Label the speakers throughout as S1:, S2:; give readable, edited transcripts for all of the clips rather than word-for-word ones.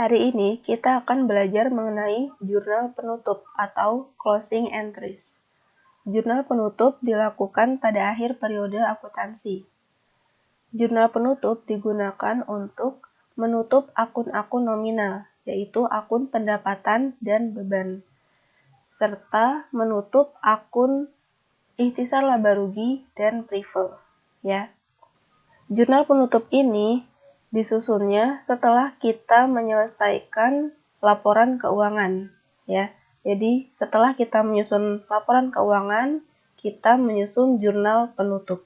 S1: Hari ini kita akan belajar mengenai jurnal penutup atau closing entries. Jurnal penutup dilakukan pada akhir periode akuntansi. Jurnal penutup digunakan untuk menutup akun-akun nominal, yaitu akun pendapatan dan beban, serta menutup akun ikhtisar laba rugi dan prive. Jurnal penutup ini disusunnya setelah kita menyelesaikan laporan keuangan, Jadi, setelah kita menyusun laporan keuangan, kita menyusun jurnal penutup.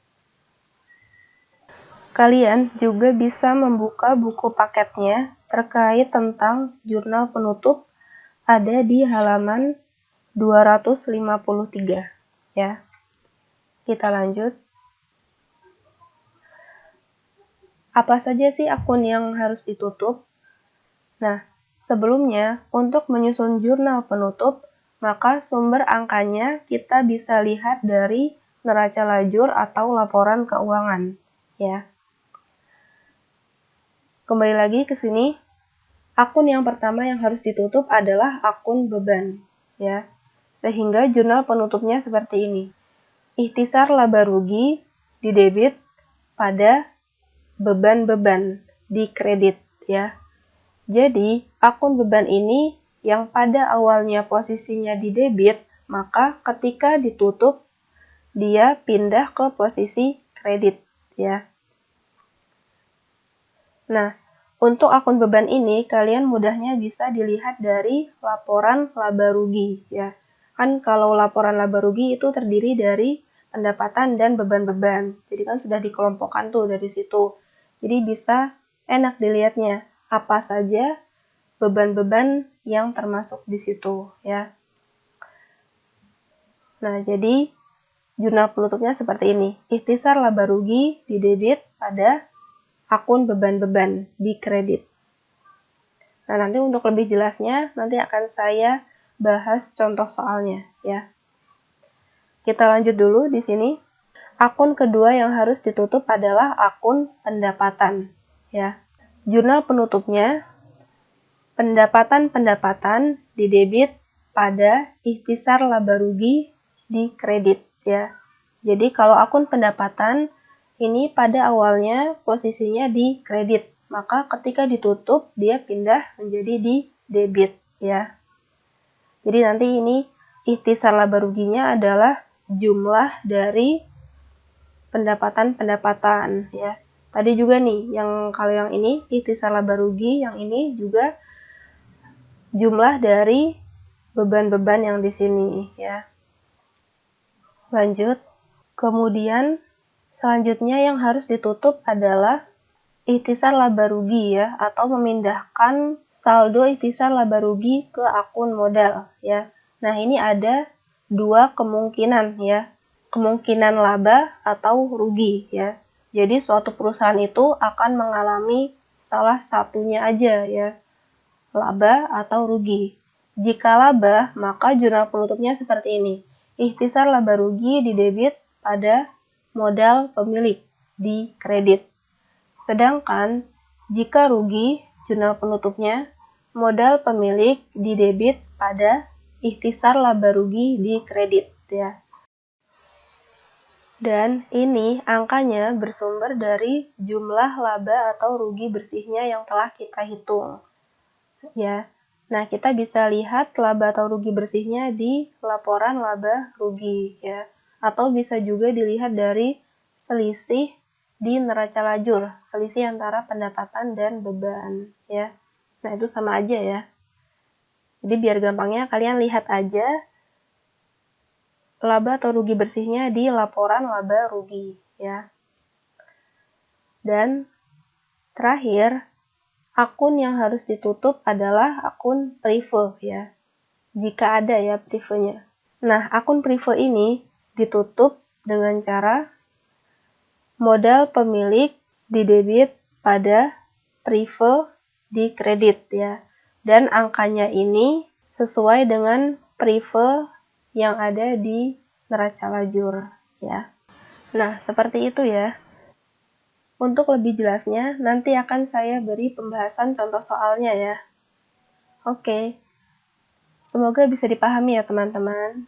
S1: Kalian juga bisa membuka buku paketnya terkait tentang jurnal penutup ada di halaman 253, Kita lanjut. Apa saja sih akun yang harus ditutup? Nah, sebelumnya, untuk menyusun jurnal penutup, maka sumber angkanya kita bisa lihat dari neraca lajur atau laporan keuangan, Kembali lagi ke sini, akun yang pertama yang harus ditutup adalah akun beban, Sehingga jurnal penutupnya seperti ini. Ikhtisar laba rugi didebit pada beban-beban di kredit, Jadi, akun beban ini yang pada awalnya posisinya di debit, maka ketika ditutup, dia pindah ke posisi kredit, Nah, untuk akun beban ini, kalian mudahnya bisa dilihat dari laporan laba rugi, Kan kalau laporan laba rugi itu terdiri dari pendapatan dan beban-beban. Jadi kan sudah dikelompokkan tuh dari situ. Jadi bisa enak dilihatnya apa saja beban-beban yang termasuk di situ, Nah, jadi jurnal penutupnya seperti ini. Ikhtisar laba rugi didebit pada akun beban-beban di kredit. Nah, nanti untuk lebih jelasnya, nanti akan saya bahas contoh soalnya, Kita lanjut dulu di sini. Akun kedua yang harus ditutup adalah akun pendapatan, Jurnal penutupnya, pendapatan didebit pada ikhtisar laba rugi di kredit, Jadi kalau akun pendapatan ini pada awalnya posisinya di kredit, maka ketika ditutup dia pindah menjadi di debit, Jadi nanti ini ikhtisar laba ruginya adalah jumlah dari pendapatan, Tadi juga nih, kalau yang ini ikhtisar laba rugi, yang ini juga jumlah dari beban-beban yang di sini, Lanjut. Kemudian selanjutnya yang harus ditutup adalah ikhtisar laba rugi, atau memindahkan saldo ikhtisar laba rugi ke akun modal, Nah, ini ada dua kemungkinan, Kemungkinan laba atau rugi, Jadi suatu perusahaan itu akan mengalami salah satunya aja, laba atau rugi. Jika laba, maka jurnal penutupnya seperti ini. Ikhtisar laba rugi didebit pada modal pemilik di kredit. Sedangkan jika rugi, jurnal penutupnya modal pemilik didebit pada ikhtisar laba rugi di kredit, Dan ini angkanya bersumber dari jumlah laba atau rugi bersihnya yang telah kita hitung, Nah, kita bisa lihat laba atau rugi bersihnya di laporan laba rugi, Atau bisa juga dilihat dari selisih di neraca lajur, selisih antara pendapatan dan beban, Nah, itu sama aja, Jadi biar gampangnya kalian lihat aja laba atau rugi bersihnya di laporan laba rugi, Dan terakhir, akun yang harus ditutup adalah akun prive, Jika ada privenya. Nah, akun prive ini ditutup dengan cara modal pemilik didebit pada prive di kredit, Dan angkanya ini sesuai dengan prive yang ada di neraca lajur, Nah, seperti itu ya. Untuk lebih jelasnya, nanti akan saya beri pembahasan contoh soalnya, Oke, semoga bisa dipahami ya teman-teman.